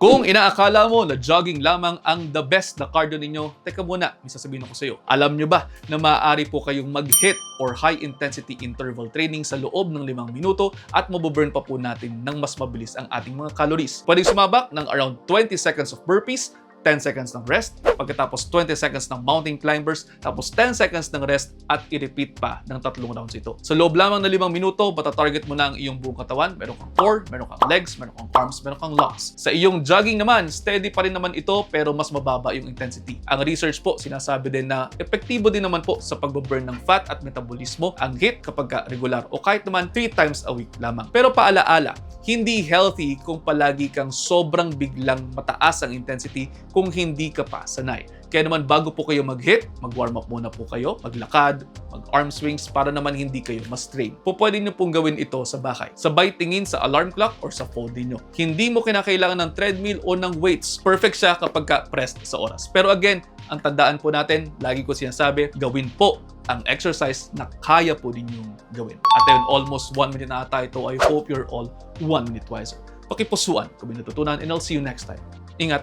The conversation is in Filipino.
Kung inaakala mo na jogging lamang ang the best na cardio ninyo, teka muna, may sasabihin ako sa iyo. Alam nyo ba na maaari po kayong mag-HIIT or high intensity interval training sa loob ng 5 minuto at mabuburn pa po natin ng mas mabilis ang ating mga calories. Pwedeng sumabak ng around 20 seconds of burpees, 10 seconds ng rest, pagkatapos 20 seconds ng mountain climbers, tapos 10 seconds ng rest at i-repeat pa ng 3 rounds ito. Sa loob lamang ng 5 minuto, matatarget mo na ang iyong buong katawan. Meron kang core, meron kang legs, meron kang arms, meron kang lungs. Sa iyong jogging naman, steady pa rin naman ito pero mas mababa yung intensity. Ang research po, sinasabi din na epektibo din naman po sa pagbaburn ng fat at metabolismo ang HIIT kapag regular o kahit naman 3 times a week lamang. Pero paalaala, hindi healthy kung palagi kang sobrang biglang mataas ang intensity kung hindi ka pa sanay. Kaya naman bago po kayo mag-HIIT, mag-warm up muna po kayo, maglakad, mag-arm swings para naman hindi kayo ma-strain. Pwede nyo pong gawin ito sa bahay. Sabay tingin sa alarm clock or sa phone niyo. Hindi mo kinakailangan ng treadmill o ng weights. Perfect siya kapag pressed sa oras. Pero again, ang tandaan po natin, lagi ko sinasabi, gawin po ang exercise na kaya po ninyong gawin. At ayun, almost 1 minute na ata ito. I hope you're all 1 minute wiser. Pakipusuan kung may natutunan and I'll see you next time. Ingat!